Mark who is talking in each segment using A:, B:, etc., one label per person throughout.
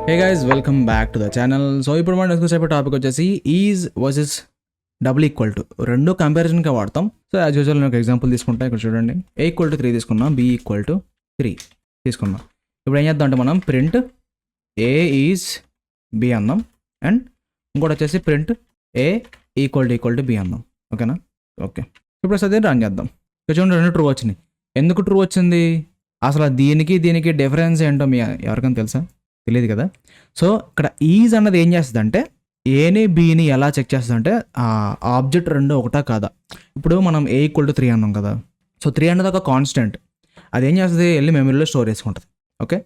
A: Hey guys welcome back to the channel. So ఇప్పుడు మనం discuss అయిపోయే టాపిక్ వచ్చేసి is versus double equal to రెండు కంపారిజన్గా వాడతాం. సో యాజ్ యూజువల్ నేను ఒక ఎగ్జాంపుల్ తీసుకుంటా. ఇక్కడ చూడండి, A = 3 తీసుకున్నాం, B = 3 తీసుకున్నాం. ఇప్పుడు ఏం చేద్దాం అంటే మనం ప్రింట్ A ఈజ్ B అన్నాం అండ్ ఇంకోటి వచ్చేసి ప్రింట్ A = B అన్నాం. ఓకేనా? ఓకే, ఇప్పుడు అదే రన్ చేద్దాం. ఇక్కడ చూడండి, రెండు ట్రూ వచ్చినాయి. ఎందుకు ట్రూ వచ్చింది? అసలు దీనికి డిఫరెన్స్ ఏంటో మీ ఎవరికైనా తెలుసా? తెలియదు కదా. సో ఇక్కడ ఈజ్ అన్నది ఏం చేస్తుంది అంటే ఏని బీని ఎలా చెక్ చేస్తుంది అంటే ఆబ్జెక్ట్ రెండు ఒకటా కాదా. ఇప్పుడు మనం A = 3 అన్నాం కదా. సో 3 అన్నది ఒక కాన్స్టెంట్. అది ఏం చేస్తుంది, వెళ్ళి మెమరీలో స్టోర్ చేసుకుంటుంది. ఓకే,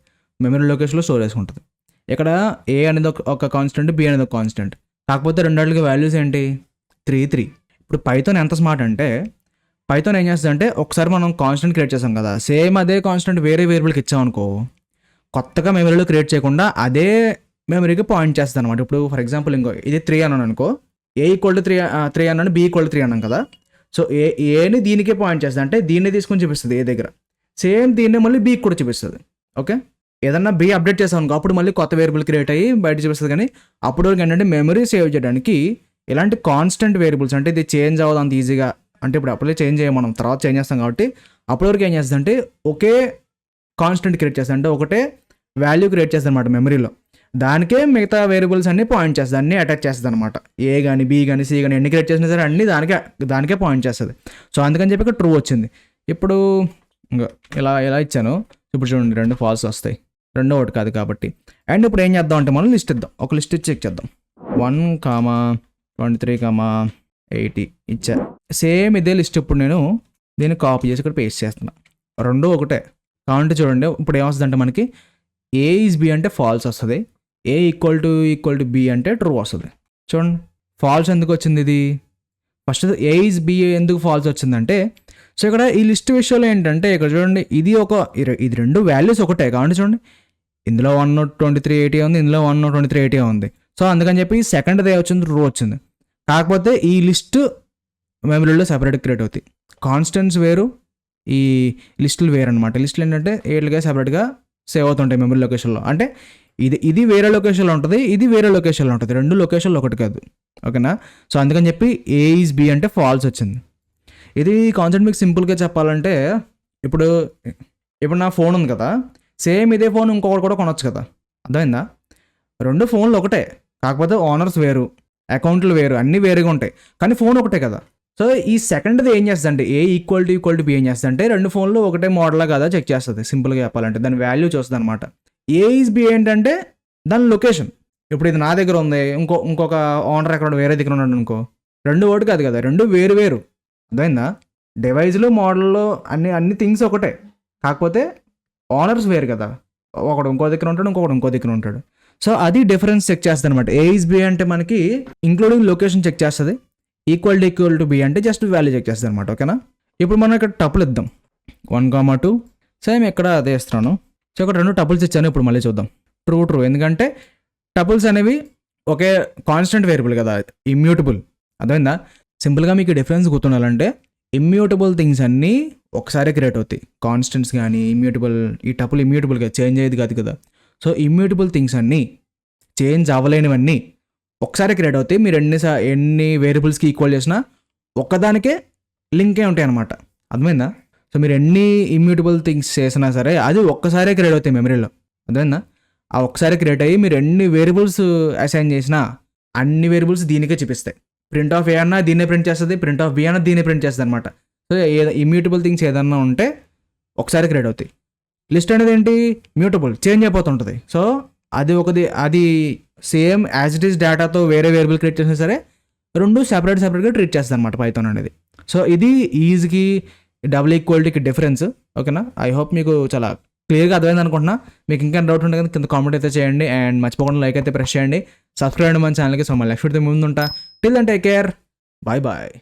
A: మెమరీ లొకేషన్లో స్టోర్ చేసుకుంటుంది. ఇక్కడ A అనేది ఒక కాన్స్టెంట్, B అనేది ఒక కాన్స్టెంట్. కాకపోతే రెండాళ్ళకి వాల్యూస్ ఏంటి, 3. ఇప్పుడు పైథాన్ ఎంత స్మార్ట్ అంటే పైథాన్ ఏం చేస్తుంది అంటే ఒకసారి మనం కాన్స్టెంట్ క్రియేట్ చేసాం కదా, సేమ్ అదే కాన్స్టెంట్ వేరే వేరియబుల్కి ఇచ్చామనుకో, కొత్తగా మెమరీలో క్రియేట్ చేయకుండా అదే మెమరీకి పాయింట్ చేస్తుంది అనమాట. ఇప్పుడు ఫర్ ఎగ్జాంపుల్ ఇంకో ఇది 3 అన్నాను అనుకో, A = 3 అన్నాను, B = 3 అన్నాం కదా. సో ఏని దీనికే పాయింట్ చేస్తుంది, అంటే దీన్ని తీసుకొని చూపిస్తుంది ఏ దగ్గర, సేమ్ దీన్నే మళ్ళీ Bకి కూడా చూపిస్తుంది. ఓకే, ఏదన్నా B అప్డేట్ చేసాం అనుకో, అప్పుడు మళ్ళీ కొత్త వేరియబుల్ క్రియేట్ అయ్యి బయట చూపిస్తుంది. కానీ అప్పుడు వరకు ఏంటంటే మెమరీ సేవ్ చేయడానికి ఇలాంటి కాన్స్టెంట్ వేరియబుల్స్, అంటే ఇది చేంజ్ అవ్వదు అంత ఈజీగా, అంటే ఇప్పుడు అప్పుడే చేంజ్ చేయం, మనం తర్వాత చేంజ్ చేస్తాం కాబట్టి అప్పటి వరకు ఏం చేస్తుంది అంటే ఒకే కాన్స్టెంట్ క్రియేట్ చేస్తుంది, అంటే ఒకటే వాల్యూ క్రియేట్ చేస్తుంది అనమాట మెమరీలో. దానికే మిగతా వేరియబుల్స్ అన్ని పాయింట్ చేస్తుంది, అన్ని అటాచ్ చేస్తుంది అనమాట. A కానీ B కానీ C కానీ ఎన్ని క్రియేట్ చేసినా సరే అన్ని దానికే పాయింట్ చేస్తుంది. సో అందుకని చెప్పి ఇక్కడ ట్రూ వచ్చింది. ఇప్పుడు ఇంకా ఇలా ఇచ్చాను. ఇప్పుడు చూడండి, రెండు ఫాల్స్ వస్తాయి, రెండో ఒకటి కాదు కాబట్టి. అండ్ ఇప్పుడు ఏం చేద్దాం అంటే మనం లిస్ట్ ఇద్దాం, ఒక లిస్ట్ ఇచ్చి చెక్ చేద్దాం. 1,23,80 ఇచ్చా. సేమ్ ఇదే లిస్ట్ ఇప్పుడు నేను దీన్ని కాపీ చేసి ఇక్కడ పేస్ట్ చేస్తున్నా. రెండు ఒకటే కాబట్టి చూడండి, ఇప్పుడు ఏమొస్తుంది అంటే మనకి A ఈజ్ B అంటే ఫాల్స్ వస్తుంది, A = B అంటే ట్రూ వస్తుంది. చూడండి, ఫాల్స్ ఎందుకు వచ్చింది ఇది, ఫస్ట్ A ఈజ్ B ఎందుకు ఫాల్స్ వచ్చిందంటే, సో ఇక్కడ ఈ లిస్ట్ విషయంలో ఏంటంటే ఇక్కడ చూడండి, ఇది రెండు వాల్యూస్ ఒకటే కాబట్టి చూడండి, ఇందులో 12380 ఉంది, ఇందులో 12380 ఉంది. సో అందుకని చెప్పి సెకండ్ దే వచ్చింది, ట్రూ వచ్చింది. కాకపోతే ఈ లిస్ట్ మెమరీలో సెపరేట్ క్రియేట్ అవుతాయి. కాన్స్టెంట్స్ వేరు, ఈ లిస్టులు వేరు అనమాట. లిస్టులు ఏంటంటే ఏట్లుగా సెపరేట్గా సేవ్ అవుతుంటాయి మెమరీ లొకేషన్లో. అంటే ఇది వేరే లొకేషన్లో ఉంటుంది, ఇది వేరే లొకేషన్లో ఉంటుంది, రెండు లొకేషన్లో ఒకటి కాదు. ఓకేనా? సో అందుకని చెప్పి A ఈజ్ B అంటే ఫాల్స్ వచ్చింది. ఇది కాన్సెప్ట్ మీకు సింపుల్గా చెప్పాలంటే, ఇప్పుడు నా ఫోన్ ఉంది కదా, సేమ్ ఇదే ఫోన్ ఇంకొకటి కూడా కొనొచ్చు కదా. అర్థమైందా? రెండు ఫోన్లు ఒకటే, కాకపోతే ఓనర్స్ వేరు, అకౌంట్లు వేరు, అన్నీ వేరుగా ఉంటాయి, కానీ ఫోన్ ఒకటే కదా. సో ఈ సెకండ్ది ఏం చేస్తుంది అంటే A = B ఏం చేస్తుంది అంటే రెండు ఫోన్లు ఒకటే మోడలా కదా చెక్ చేస్తుంది. సింపుల్గా చెప్పాలంటే దాని వాల్యూ చూస్తుంది అనమాట. A ఈజ్ B ఏంటంటే దాని లొకేషన్. ఇప్పుడు ఇది నా దగ్గర ఉంది, ఇంకొక ఓనర్ ఎక్కడ వేరే దగ్గర ఉన్నాడు అనుకో, రెండు ఒకటి కాదు కదా, రెండు వేరు వేరు. అర్థమైందా? డివైజ్లో మోడల్లో అన్ని థింగ్స్ ఒకటే, కాకపోతే ఓనర్స్ వేరు కదా, ఒకడు ఇంకో దగ్గర ఉంటాడు, ఇంకొకటి ఇంకో దగ్గర ఉంటాడు. సో అది డిఫరెన్స్ చెక్ చేస్తుంది అనమాట. A ఈజ్ B అంటే మనకి ఇంక్లూడింగ్ లొకేషన్ చెక్ చేస్తుంది, = B అంటే జస్ట్ వాల్యూ చెక్ చేస్తుంది అనమాట. ఓకేనా? ఇప్పుడు మనం ఇక్కడ టపుల్ ఇద్దాం, 1,2 సేమ్ ఇక్కడ అదే ఇస్తున్నాను. సో ఇక్కడ రెండు టపుల్స్ ఇచ్చాను. ఇప్పుడు మళ్ళీ చూద్దాం, ట్రూ. ఎందుకంటే టపుల్స్ అనేవి ఒకే కాన్స్టెంట్ వేరియబుల్ కదా, ఇమ్యూటబుల్. అర్థమైందా? సింపుల్గా మీకు డిఫరెన్స్ గుర్తుండాలంటే ఇమ్యూటబుల్ థింగ్స్ అన్నీ ఒకసారి క్రియేట్ అవుతాయి, కాన్స్టెంట్స్ కానీ ఇమ్యూటబుల్. ఈ టపుల్ ఇమ్యూటబుల్గా చేంజ్ అయ్యేది కాదు కదా. సో ఇమ్యూటబుల్ థింగ్స్ అన్నీ, చేంజ్ అవ్వలేనివన్నీ ఒకసారి క్రియేట్ అవుతాయి. మీరు ఎన్ని వేరియబుల్స్కి ఈక్వల్ చేసినా ఒక్కదానికే లింకే ఉంటాయి అనమాట. అర్థమైందా? సో మీరు ఎన్ని ఇమ్యూటబుల్ థింగ్స్ చేసినా సరే అది ఒక్కసారే క్రియేట్ అవుతాయి మెమరీలో. అర్థమైందా? ఆ ఒక్కసారి క్రియేట్ అయ్యి మీరు ఎన్ని వేరియబుల్స్ అసైన్ చేసినా అన్ని వేరియబుల్స్ దీనికే చూపిస్తాయి. ప్రింట్ ఆఫ్ A అన్నా దీన్నే ప్రింట్ చేస్తుంది, ప్రింట్ ఆఫ్ B అన్నా దీన్నే ప్రింట్ చేస్తుంది అనమాట. సో ఇమ్యూటబుల్ థింగ్స్ ఏదన్నా ఉంటే ఒకసారి క్రియేట్ అవుతాయి. లిస్ట్ అనేది ఏంటి, మ్యూటబుల్, చేంజ్ అయిపోతుంటుంది. సో అది సేమ్ యాజ్ ఇట్ ఈస్ డేటాతో వేరే వేరియబుల్ క్రియేట్ చేసినా సరే రెండు సెపరేట్గా ట్రీట్ చేస్తుంది అనమాట పైథాన్ అనేది. సో ఇది ఈజ్కి డబుల్ ఈక్వాలిటీకి డిఫరెన్స్. ఓకేనా? ఐ హోప్ మీకు చాలా క్లియర్గా అర్థమైంది అనుకుంటున్నా. మీకు ఇంకా డౌట్ ఉంటే కింద కామెంట్ అయితే చేయండి, అండ్ మర్చిపోకుండా లైక్ అయితే ప్రెస్ చేయండి, సబ్స్క్రైబ్ అండి మన ఛానల్కి. సో మళ్ళీ నెక్స్ట్ వీడియో ముందు ఉంటా. Till then take care, bye.